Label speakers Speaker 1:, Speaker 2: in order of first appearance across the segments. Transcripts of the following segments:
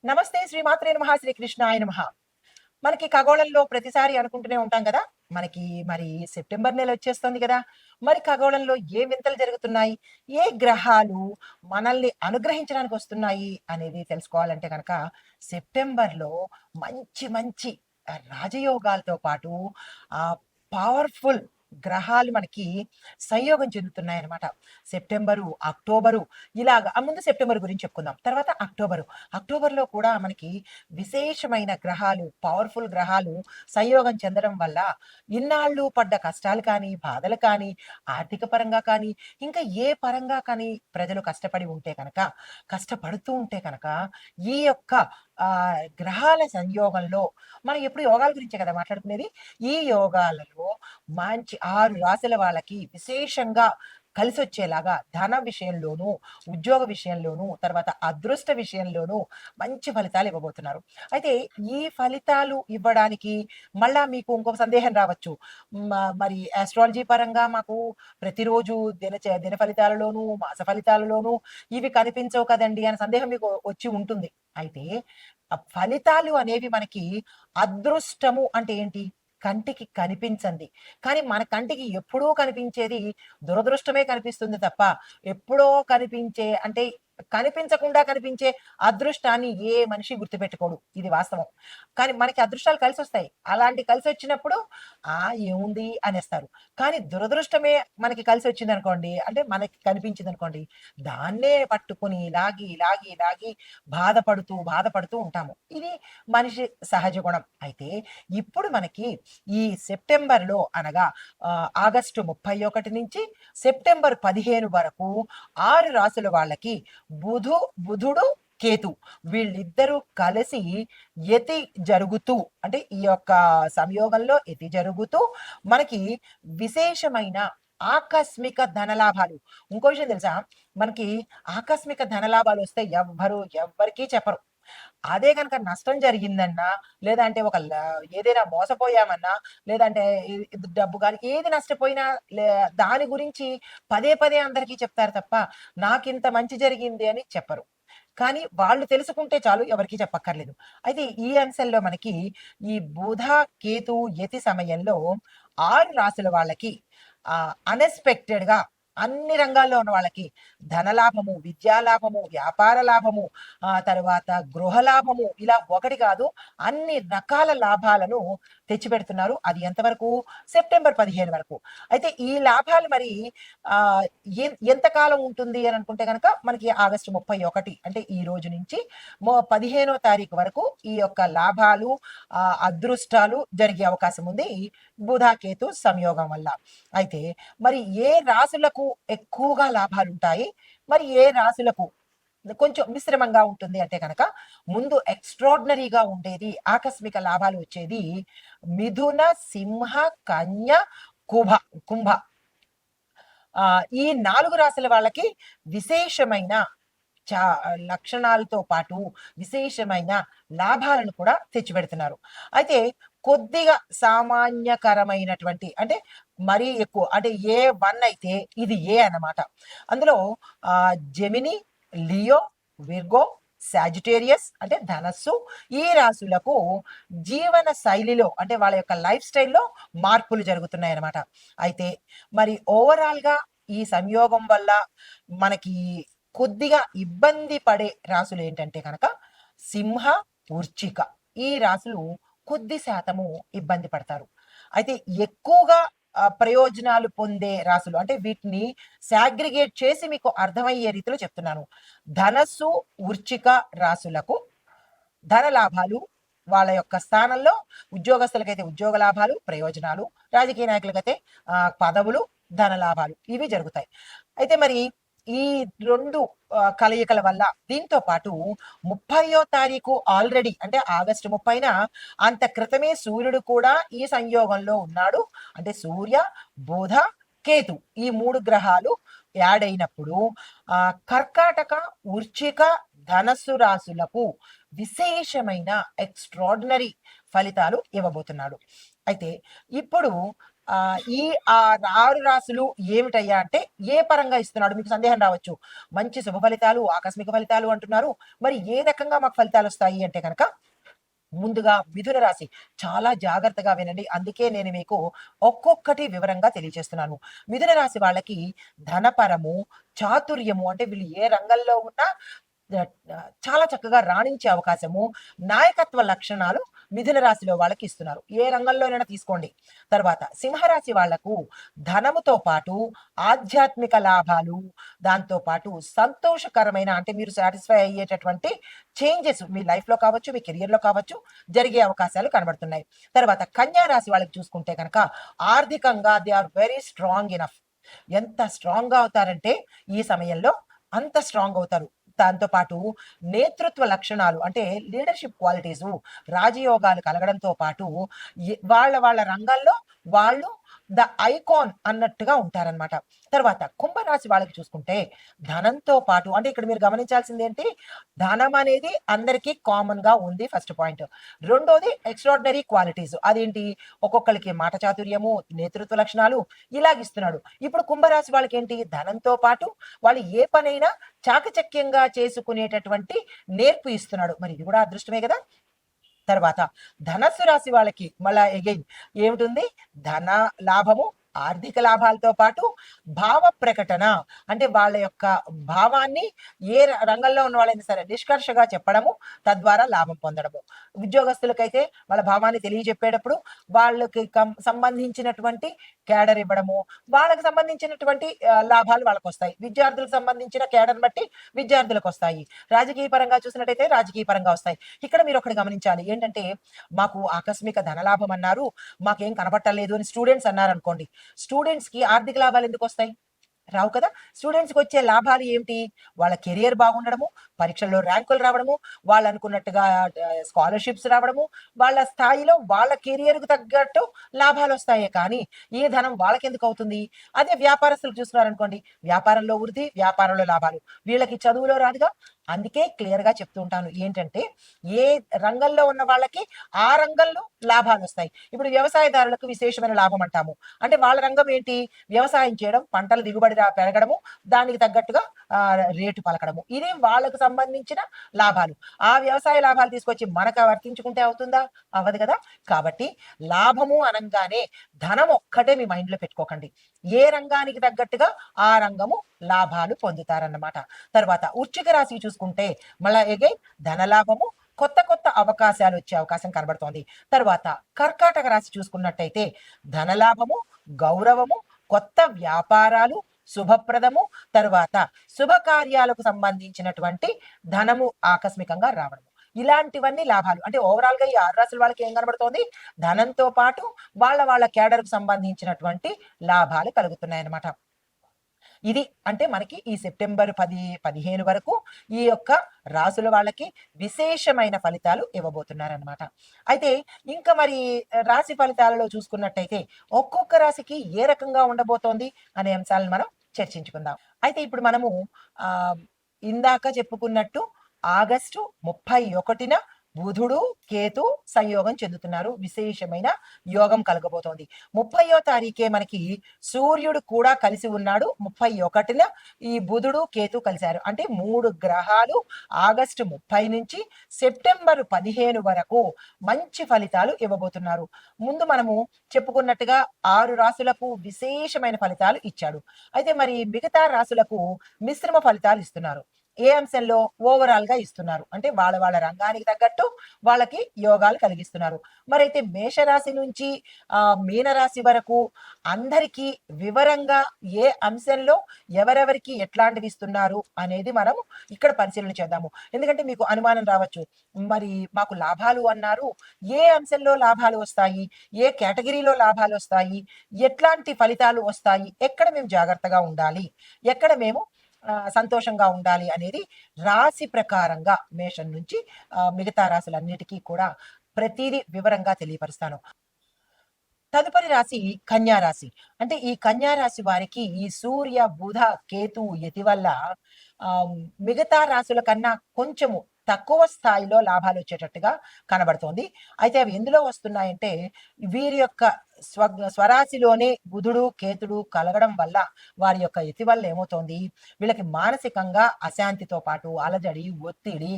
Speaker 1: నమస్తే శ్రీమాత్రే నమః శ్రీకృష్ణాయ నమః. మనకి ఖగోళంలో ప్రతిసారి అనుకుంటూనే ఉంటాం కదా! మనకి మరి సెప్టెంబర్ నెల వచ్చేస్తుంది కదా! మరి ఖగోళంలో ఏ వింతలు జరుగుతున్నాయి? ఏ గ్రహాలు మనల్ని అనుగ్రహించడానికి వస్తున్నాయి అనేది తెలుసుకోవాలంటే గనక సెప్టెంబర్‌లో మంచి మంచి రాజయోగాలతో పాటు పవర్‌ఫుల్ గ్రహాలు మనకి సంయోగం చెందుతున్నాయన్నమాట. సెప్టెంబరు, అక్టోబరు ఇలాగ ముందు సెప్టెంబర్ గురించి చెప్పుకుందాం. తర్వాత అక్టోబరు. అక్టోబర్‌లో కూడా మనకి విశేషమైన గ్రహాలు, పవర్‌ఫుల్ గ్రహాలు సంయోగం చెందడం వల్ల ఇన్నాళ్ళు పడ్డ కష్టాలు కానీ, బాధలు కానీ, ఆర్థిక పరంగా కానీ, ఇంకా ఏ పరంగా కానీ ప్రజలు కష్టపడి ఉంటే కనుక, కష్టపడుతూ ఉంటే కనుక, ఈ యొక్క గ్రహాల సంయోగంలో మనం ఎప్పుడు యోగాల గురించే కదా మాట్లాడుకునేది. ఈ యోగాలలో మంచి 6 రాశుల వాళ్ళకి విశేషంగా కలిసొచ్చేలాగా ధన విషయంలోనూ, ఉద్యోగ విషయంలోనూ, తర్వాత అదృష్ట విషయంలోనూ మంచి ఫలితాలు ఇవ్వబోతున్నారు. అయితే ఈ ఫలితాలు ఇవ్వడానికి మళ్ళా మీకు ఇంకొక సందేహం రావచ్చు. మరి ఆస్ట్రాలజీ పరంగా మాకు ప్రతిరోజు దిన ఫలితాలలోనూ, మాస ఫలితాలలోనూ ఇవి కనిపించవు కదండీ! అనే సందేహం మీకు వచ్చి ఉంటుంది. అయితే ఫలితాలు అనేవి మనకి అదృష్టము అంటే ఏంటి? కంటికి కనిపించంది. కానీ మన కంటికి ఎప్పుడూ కనిపించేది దురదృష్టమే కనిపిస్తుంది తప్ప, ఎప్పుడో కనిపించే అంటే కనిపించకుండా కనిపించే అదృష్టాన్ని ఏ మనిషి గుర్తుపెట్టుకోడు. ఇది వాస్తవం. కానీ మనకి అదృష్టాలు కలిసొస్తాయి. అలాంటి కలిసొచ్చినప్పుడు ఏముంది అనేస్తారు. కానీ దురదృష్టమే మనకి కలిసొచ్చిందనుకోండి, అంటే మనకి కనిపించిందనుకోండి, దాన్నే పట్టుకొని లాగి, లాగి, లాగి బాధపడుతూ ఉంటాము. ఇది మనిషి సహజ గుణం. అయితే ఇప్పుడు మనకి ఈ సెప్టెంబర్‌లో అనగా ఆగస్టు 31 నుంచి సెప్టెంబర్ 15 వరకు 6 రాసుల వాళ్ళకి బుధుడు, కేతు వీళ్ళిద్దరూ కలిసి యతి జరుగుతూ అంటే ఈ యొక్క సంయోగంలో యతి జరుగుతూ మనకి విశేషమైన ఆకస్మిక ధనలాభాలు. ఇంకో విషయం తెలుసా? మనకి ఆకస్మిక ధనలాభాలు వస్తే ఎవ్వరికీ చెప్పరు. అదే గనక నష్టం జరిగిందన్నా, లేదంటే ఏదైనా మోసపోయామన్నా, లేదంటే డబ్బు గాని ఏది నష్టపోయినా దాని గురించి పదే పదే అందరికీ చెప్తారు తప్ప, నాకింత మంచి జరిగింది అని చెప్పరు. కానీ వాళ్ళు తెలుసుకుంటే చాలు ఎవరికీ చెప్పక్కర్లేదు. అయితే ఈ అంశంలో మనకి ఈ బుధ, కేతు, యతి సమయంలో 6 రాసుల వాళ్ళకి అన్‌ఎక్స్‌పెక్టెడ్‌గా అన్ని రంగాల్లో ఉన్న వాళ్ళకి ధనలాభము, విద్యా లాభము, వ్యాపార లాభము, తర్వాత గృహ లాభము ఇలా ఒకటి కాదు అన్ని రకాల లాభాలను తెచ్చిపెడుతున్నారు. అది ఎంతవరకు? సెప్టెంబర్ 15 వరకు. అయితే ఈ లాభాలు మరి ఆహ్, ఎంతకాలం ఉంటుంది అని అనుకుంటే గనక మనకి ఆగస్టు 31 అంటే ఈ రోజు నుంచి 15వ తారీఖు వరకు ఈ యొక్క లాభాలు, అదృష్టాలు జరిగే అవకాశం ఉంది. బుధ, కేతు సంయోగం వల్ల. అయితే మరి ఏ రాశులకు ఎక్కువగా లాభాలుంటాయి? మరి ఏ రాశులకు కొంచెం మిశ్రమంగా ఉంటుంది అంటే గనక, ముందు ఎక్స్‌ట్రార్డినరీగా ఉండేది, ఆకస్మిక లాభాలు వచ్చేది మిథున, సింహ, కన్య, కుభ కుంభ. ఈ 4 రాశుల వాళ్ళకి విశేషమైన చా లక్షణాలతో పాటు విశేషమైన లాభాలను కూడా తెచ్చిపెడుతున్నారు. అయితే కొద్దిగా సామాన్యకరమైనటువంటి అంటే మరీ ఎక్కువ అంటే A1 అయితే ఇది A అన్నమాట. అందులో జెమిని, లియో, విర్గో, సాజిటేరియస్ అంటే ధనస్సు ఈ రాశులకు జీవన శైలిలో అంటే వాళ్ళ యొక్క లైఫ్ స్టైల్‌లో మార్పులు జరుగుతున్నాయన్నమాట. అయితే మరి ఓవరాల్‌గా ఈ సంయోగం వల్ల మనకి కొద్దిగా ఇబ్బంది పడే రాశులేంటంటే గనక సింహ, వృశ్చిక. ఈ రాశులు కొద్ది శాతము ఇబ్బంది పడతారు. అయితే ఎక్కువగా ప్రయోజనాలు పొందే రాశులు అంటే వీటిని సాగ్రిగేట్ చేసి మీకు అర్థమయ్యే రీతిలో చెప్తున్నాను. ధనస్సు, వృశ్చిక రాశులకు ధన లాభాలు వాళ్ళ యొక్క స్థానంలో ఉద్యోగస్తులకైతే ఉద్యోగ లాభాలు, ప్రయోజనాలు, రాజకీయ నాయకులకైతే పదవులు, ధన లాభాలు ఇవి జరుగుతాయి. అయితే మరి ఈ 2 కలయికల వల్ల దీంతో పాటు 30వ తారీఖు ఆల్రెడీ అంటే ఆగస్టు 30న అంత క్రితమే సూర్యుడు కూడా ఈ సంయోగంలో ఉన్నాడు. అంటే సూర్య, బుధ, కేతు ఈ 3 గ్రహాలు యాడ్ అయినప్పుడు కర్కాటక, వృశ్చిక, ధనస్సు రాశులకు విశేషమైన ఎక్స్‌ట్రార్డినరీ ఫలితాలు ఇవ్వబోతున్నాడు. అయితే ఇప్పుడు ఈ 6 రాశులు ఏమిటయ్యా అంటే ఏ పరంగా ఇస్తున్నాడు? మీకు సందేహం రావచ్చు. మంచి శుభ ఫలితాలు, ఆకస్మిక ఫలితాలు అంటున్నారు. మరి ఏ రకంగా మాకు ఫలితాలొస్తాయి అంటే గనక, ముందుగా మిథున రాశి చాలా జాగ్రత్తగా వినండి. అందుకే నేను మీకు ఒక్కొక్కటి వివరంగా తెలియజేస్తున్నాను. మిథున రాశి వాళ్ళకి ధనపరము, చాతుర్యము అంటే వీళ్ళు ఏ రంగంలో ఉన్నా చాలా చక్కగా రాణించే అవకాశము, నాయకత్వ లక్షణాలు మిథున రాశిలో వాళ్ళకి ఇస్తున్నారు. ఏ రంగంలోనైనా తీసుకోండి. తర్వాత సింహరాశి వాళ్లకు ధనముతో పాటు ఆధ్యాత్మిక లాభాలు, దాంతో పాటు సంతోషకరమైన అంటే మీరు సాటిస్ఫై అయ్యేటటువంటి చేంజెస్ మీ లైఫ్‌లో కావచ్చు, మీ కెరియర్‌లో కావచ్చు జరిగే అవకాశాలు కనబడుతున్నాయి. తర్వాత కన్యా రాశి వాళ్ళకి చూసుకుంటే కనుక ఆర్థికంగా they are very strong enough. ఎంత స్ట్రాంగ్‌గా అవుతారంటే ఈ సమయంలో అంత స్ట్రాంగ్ అవుతారు. దాంతో పాటు నేతృత్వ లక్షణాలు అంటే లీడర్‌షిప్ క్వాలిటీసు, రాజయోగాలు కలగడంతో పాటు వాళ్ళ వాళ్ళ రంగాల్లో వాళ్ళు ద ఐకాన్ అన్నట్టుగా ఉంటారనమాట. తర్వాత కుంభరాశి వాళ్ళకి చూసుకుంటే ధనంతో పాటు అంటే ఇక్కడ మీరు గమనించాల్సింది ఏంటి? ధనం అనేది అందరికీ కామన్‌గా ఉంది ఫస్ట్ పాయింట్. రెండోది ఎక్స్ట్రార్డినరీ క్వాలిటీస్. అదేంటి? ఒక్కొక్కళ్ళకి మాట చాతుర్యము, నేతృత్వ లక్షణాలు ఇలాగిస్తున్నాడు. ఇప్పుడు కుంభరాశి వాళ్ళకేంటి? ధనంతో పాటు వాళ్ళు ఏ పనైనా చాకచక్యంగా చేసుకునేటటువంటి నేర్పు ఇస్తున్నాడు. మరి ఇది కూడా అదృష్టమే గదా! తర్వాత ధనస్సు రాశి వాళ్ళకి మళ్ళా అగైన్ ఏమిటుంది? ధన లాభము, ఆర్థిక లాభాలతో పాటు భావ ప్రకటన అంటే వాళ్ళ యొక్క భావాన్ని ఏ రంగంలో ఉన్న వాళ్ళైనా సరే నిష్కర్షగా చెప్పడము, తద్వారా లాభం పొందడము. ఉద్యోగస్తులకైతే వాళ్ళ భావాన్ని తెలియజెప్పేటప్పుడు వాళ్ళకి సంబంధించినటువంటి కేడర్ ఇవ్వడము, వాళ్ళకి సంబంధించినటువంటి లాభాలు వాళ్ళకొస్తాయి. విద్యార్థులకు సంబంధించిన కేడర్‌ని బట్టి విద్యార్థులకొస్తాయి. రాజకీయ పరంగా చూసినట్టయితే రాజకీయ పరంగా వస్తాయి. ఇక్కడ మీరొకటి గమనించాలి. ఏంటంటే, మాకు ఆకస్మిక ధనలాభం అన్నారు, మాకేం కనపట్టలేదు అని స్టూడెంట్స్ అన్నారనుకోండి. స్టూడెంట్స్‌కి ఆర్థిక లాభాలు ఎందుకొస్తాయి? రావు కదా! స్టూడెంట్స్‌కొచ్చే లాభాలు ఏమిటి? వాళ్ళ కెరియర్ బాగుండడము, పరీక్షల్లో ర్యాంకులు రావడము, వాళ్ళనుకున్నట్టుగా స్కాలర్‌షిప్స్ రావడము, వాళ్ళ స్థాయిలో వాళ్ళ కెరియర్‌కి తగ్గట్టు లాభాలొస్తాయే కానీ, ఈ ధనం వాళ్ళకెందుకవుతుంది? అదే వ్యాపారస్తులు చూసుకున్నారనుకోండి, వ్యాపారంలో వృద్ధి, వ్యాపారంలో లాభాలు. వీళ్ళకి చదువులో రాదుగా! అందుకే క్లియర్‌గా చెప్తూ ఉంటాను. ఏంటంటే, ఏ రంగంలో ఉన్న వాళ్ళకి ఆ రంగంలో లాభాలొస్తాయి. ఇప్పుడు వ్యవసాయదారులకు విశేషమైన లాభం అంటాము. అంటే వాళ్ళ రంగం ఏంటి? వ్యవసాయం చేయడం, పంటల దిగుబడి పెరగడము, దానికి తగ్గట్టుగా రేటు పలకడము. ఇది వాళ్ళకు సంబంధించిన లాభాలు. ఆ వ్యవసాయ లాభాలు తీసుకొచ్చి మనకు వర్తించుకుంటే అవుతుందా? అవ్వదు కదా! కాబట్టి లాభము అనంగానే ధనం ఒక్కటే మీ మైండ్‌లో పెట్టుకోకండి. ఏ రంగానికి తగ్గట్టుగా ఆ రంగము లాభాలు పొందుతారన్నమాట. తర్వాత వృశ్చిక రాశికి చూసుకుంటే మళ్ళా అగైన్ ధనలాభము, కొత్త కొత్త అవకాశాలు వచ్చే అవకాశం కనబడుతోంది. తర్వాత కర్కాటక రాశి చూసుకున్నట్టయితే ధనలాభము, గౌరవము, కొత్త వ్యాపారాలు, శుభప్రదము, తర్వాత శుభకార్యాలకు సంబంధించినటువంటి ధనము ఆకస్మికంగా రావడము. ఇలాంటివన్నీ లాభాలు. అంటే ఓవరాల్‌గా ఈ 6 రాశుల వాళ్ళకి ఏం కనబడుతోంది? ధనంతో పాటు వాళ్ళ వాళ్ళ కేడర్‌కు సంబంధించినటువంటి లాభాలు కలుగుతున్నాయన్నమాట. ఇది అంటే మనకి ఈ సెప్టెంబర్ 10, 15 వరకు ఈ యొక్క రాసుల వాళ్ళకి విశేషమైన ఫలితాలు ఇవ్వబోతున్నారనమాట. అయితే ఇంకా మరి రాశి ఫలితాలలో చూసుకున్నట్టయితే ఒక్కొక్క రాశికి ఏ రకంగా ఉండబోతోంది అనే అంశాలను మనం చర్చించుకుందాం. అయితే ఇప్పుడు మనము ఆహ్, ఇందాక చెప్పుకున్నట్టు ఆగస్టు 31న బుధుడు, కేతు సంయోగం చెందుతున్నారు. విశేషమైన యోగం కలగబోతోంది. 30వ తారీఖే మనకి సూర్యుడు కూడా కలిసి ఉన్నాడు. 31న ఈ బుధుడు, కేతు కలిశారు. అంటే 3 గ్రహాలు ఆగస్టు 30 నుంచి సెప్టెంబర్ 15 వరకు మంచి ఫలితాలు ఇవ్వబోతున్నారు. ముందు మనము చెప్పుకున్నట్టుగా 6 రాశులకు విశేషమైన ఫలితాలు ఇచ్చాడు. అయితే మరి మిగతా రాశులకు మిశ్రమ ఫలితాలు ఇస్తున్నారు. ఏ అంశంలో? ఓవరాల్‌గా ఇస్తున్నారు. అంటే వాళ్ళ వాళ్ళ రంగానికి తగ్గట్టు వాళ్ళకి యోగాలు కలిగిస్తున్నారు. మరైతే మేషరాశి నుంచి మీనరాశి వరకు అందరికీ వివరంగా ఏ అంశంలో ఎవరెవరికి ఎట్లాంటివి ఇస్తున్నారు అనేది మనం ఇక్కడ పరిశీలన చేద్దాము. ఎందుకంటే మీకు అనుమానం రావచ్చు. మరి మాకు లాభాలు అన్నారు. ఏ అంశంలో లాభాలు వస్తాయి? ఏ కేటగిరీలో లాభాలొస్తాయి? ఎట్లాంటి ఫలితాలు వస్తాయి? ఎక్కడ మేము జాగ్రత్తగా ఉండాలి? ఎక్కడ మేము సంతోషంగా ఉండాలి అనేది రాశి ప్రకారంగా మేషం నుంచి మిగతా రాశులన్నిటికీ కూడా ప్రతీదీ వివరంగా తెలియపరుస్తాను. తదుపరి రాశి కన్యా రాశి. అంటే ఈ కన్యా రాశి వారికి ఈ సూర్య, బుధ, కేతు యతి వల్ల ఆహ్, మిగతా రాశుల కన్నా కొంచెము తక్కువ స్థాయిలో లాభాలొచ్చేటట్టుగా కనబడుతోంది. అయితే అవి ఎందులో వస్తున్నాయంటే వీరి యొక్క స్వరాశిలోనే బుధుడు కేతుడు కలగడం వల్ల వారి యొక్క యతి వల్ల ఏమవుతోంది, వీళ్ళకి మానసికంగా అశాంతితో పాటు అలజడి, ఒత్తిడి,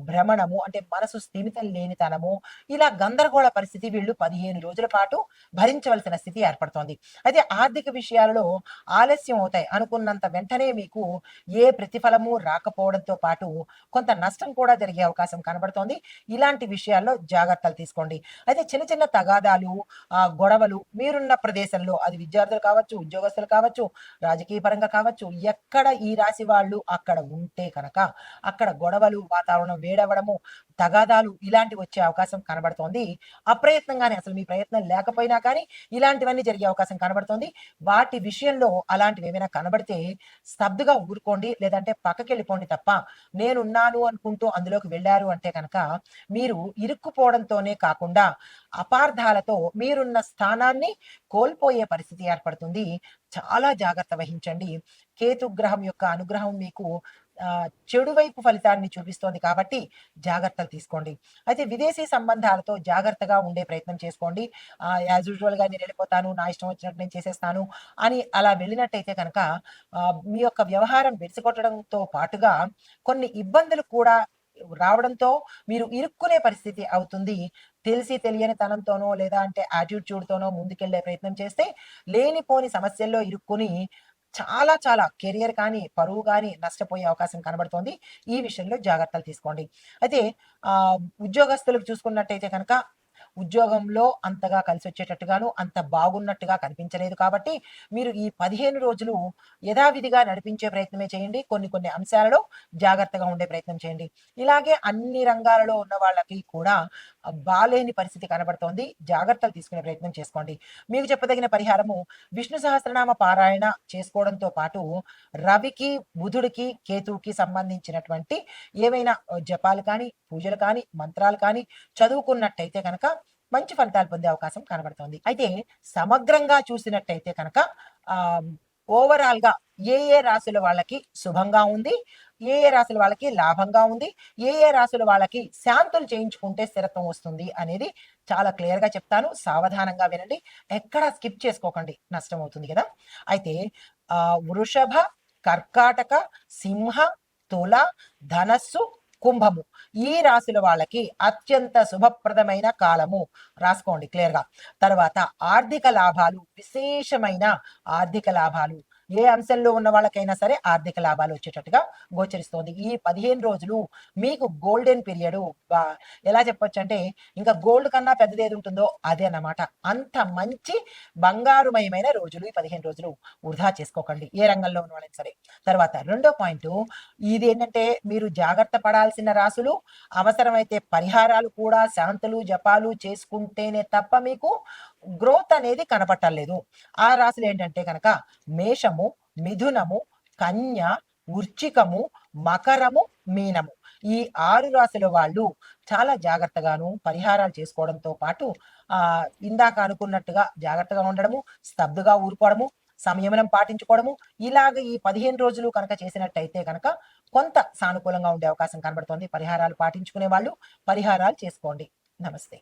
Speaker 1: భ్రమణము, అంటే మనసు స్థిమితం లేనితనము, ఇలా గందరగోళ పరిస్థితి వీళ్ళు 15 రోజుల పాటు భరించవలసిన స్థితి ఏర్పడుతోంది. అయితే ఆర్థిక విషయాలలో ఆలస్యం అవుతాయి. అనుకున్నంత వెంటనే మీకు ఏ ప్రతిఫలము రాకపోవడంతో పాటు కొంత నష్టం కూడా జరిగే అవకాశం కనబడుతోంది. ఇలాంటి విషయాల్లో జాగ్రత్తలు తీసుకోండి. అయితే చిన్న చిన్న తగాదాలు, గొడవలు మీరున్న ప్రదేశంలో, అది విద్యార్థులు కావచ్చు, ఉద్యోగస్తులు కావచ్చు, రాజకీయ పరంగా కావచ్చు, ఎక్కడ ఈ రాశి వాళ్ళు అక్కడ ఉంటే కనుక అక్కడ గొడవలు, వాతావరణం వేడవడము, తగాదాలు ఇలాంటివి వచ్చే అవకాశం కనబడుతోంది. అప్రయత్నంగానే, అసలు మీ ప్రయత్నం లేకపోయినా కానీ ఇలాంటివన్నీ జరిగే అవకాశం కనబడుతోంది. వాటి విషయంలో అలాంటివి ఏమైనా కనబడితే స్తబ్దుగా ఊరుకోండి, లేదంటే పక్కకి వెళ్ళిపోండి తప్ప, నేనున్నాను అనుకుంటూ అందులోకి వెళ్ళారు అంటే కనుక మీరు ఇరుక్కుపోవడంతోనే కాకుండా అపార్థాలతో మీరున్న స్థానాన్ని కోల్పోయే పరిస్థితి ఏర్పడుతుంది. చాలా జాగ్రత్త వహించండి. కేతుగ్రహం యొక్క అనుగ్రహం మీకు చెడు వైపు ఫలితాన్ని చూపిస్తోంది కాబట్టి జాగ్రత్తలు తీసుకోండి. అయితే విదేశీ సంబంధాలతో జాగ్రత్తగా ఉండే ప్రయత్నం చేసుకోండి. యాజ్ యూజువల్గా నేను వెళ్ళిపోతాను, నా ఇష్టం వచ్చినట్టు నేను చేసేస్తాను అని అలా వెళ్ళినట్టయితే కనుక మీ యొక్క వ్యవహారం బెడిసికొట్టడంతో పాటుగా కొన్ని ఇబ్బందులు కూడా రావడంతో మీరు ఇరుక్కునే పరిస్థితి అవుతుంది. తెలిసి తెలియని తనంతోనో లేదా అంటే యాటిట్యూడ్తోనో ముందుకెళ్లే ప్రయత్నం చేస్తే లేనిపోని సమస్యల్లో ఇరుక్కుని చాలా చాలా కెరియర్ కానీ, పరువు కానీ నష్టపోయే అవకాశం కనబడుతోంది. ఈ విషయంలో జాగ్రత్తలు తీసుకోండి. అయితే ఉద్యోగస్తులకు చూసుకున్నట్టయితే కనుక ఉద్యోగంలో అంతగా కలిసొచ్చేటట్టుగాను, అంత బాగున్నట్టుగా కనిపించలేదు కాబట్టి మీరు ఈ 15 రోజులు యథావిధిగా నడిపించే ప్రయత్నమే చేయండి. కొన్ని కొన్ని అంశాలలో జాగ్రత్తగా ఉండే ప్రయత్నం చేయండి. ఇలాగే అన్ని రంగాలలో ఉన్న వాళ్ళకి కూడా బాలేని పరిస్థితి కనబడుతోంది. జాగ్రత్తలు తీసుకునే ప్రయత్నం చేసుకోండి. మీకు చెప్పదగిన పరిహారము విష్ణు సహస్రనామ పారాయణ చేసుకోవడంతో పాటు రవికి, బుధుడికి, కేతువుకి సంబంధించినటువంటి ఏవైనా జపాలు కానీ, పూజలు కానీ, మంత్రాలు కానీ చదువుకున్నట్టయితే కనుక మంచి ఫలితాలు పొందే అవకాశం కనబడుతోంది. అయితే సమగ్రంగా చూసినట్టయితే కనుక ఓవరాల్ గా ఏ ఏ రాశుల వాళ్ళకి శుభంగా ఉంది, ఏ ఏ రాశుల వాళ్ళకి లాభంగా ఉంది, ఏ ఏ రాశుల వాళ్ళకి శాంతులు చేయించుకుంటే స్థిరత్వం వస్తుంది అనేది చాలా క్లియర్ గా చెప్తాను. సావధానంగా వినండి, ఎక్కడా స్కిప్ చేసుకోకండి, నష్టం అవుతుంది కదా. అయితే వృషభ, కర్కాటక, సింహ, తుల, ధనస్సు, కుంభము ఈ రాశుల వాళ్ళకి అత్యంత శుభప్రదమైన కాలము. రాసుకోండి క్లియర్ గా. తర్వాత ఆర్థిక లాభాలు, విశేషమైన ఆర్థిక లాభాలు, ఏ అంశంలో ఉన్న వాళ్ళకైనా సరే ఆర్థిక లాభాలు వచ్చేటట్టుగా గోచరిస్తోంది. ఈ 15 రోజులు మీకు గోల్డెన్ పీరియడ్. ఎలా చెప్పొచ్చు అంటే ఇంకా గోల్డ్ కన్నా పెద్దది ఏది ఉంటుందో అదే అన్నమాట. అంత మంచి బంగారుమయమైన రోజులు ఈ 15 రోజులు. వృధా చేసుకోకండి ఏ రంగంలో ఉన్న వాళ్ళని సరే. తర్వాత రెండో పాయింట్, ఇది ఏంటంటే మీరు జాగ్రత్త పడాల్సిన రాసులు, అవసరమైతే పరిహారాలు కూడా శాంతులు జపాలు చేసుకుంటేనే తప్ప మీకు గ్రోత్ అనేది కనపట్టలేదు. ఆ రాశులు ఏంటంటే కనుక మేషము, మిథునము, కన్య, వృచ్చికము, మకరము, మీనము. ఈ 6 రాశుల వాళ్ళు చాలా జాగ్రత్తగాను పరిహారాలు చేసుకోవడంతో పాటు ఇందాక అనుకున్నట్టుగా జాగ్రత్తగా ఉండడము, స్తబ్దుగా ఊరుకోవడము, సంయమనం పాటించుకోవడము, ఇలాగ ఈ 15 రోజులు కనుక చేసినట్టయితే కనుక కొంత సానుకూలంగా ఉండే అవకాశం కనబడుతోంది. పరిహారాలు పాటించుకునే వాళ్ళు పరిహారాలు చేసుకోండి. నమస్తే.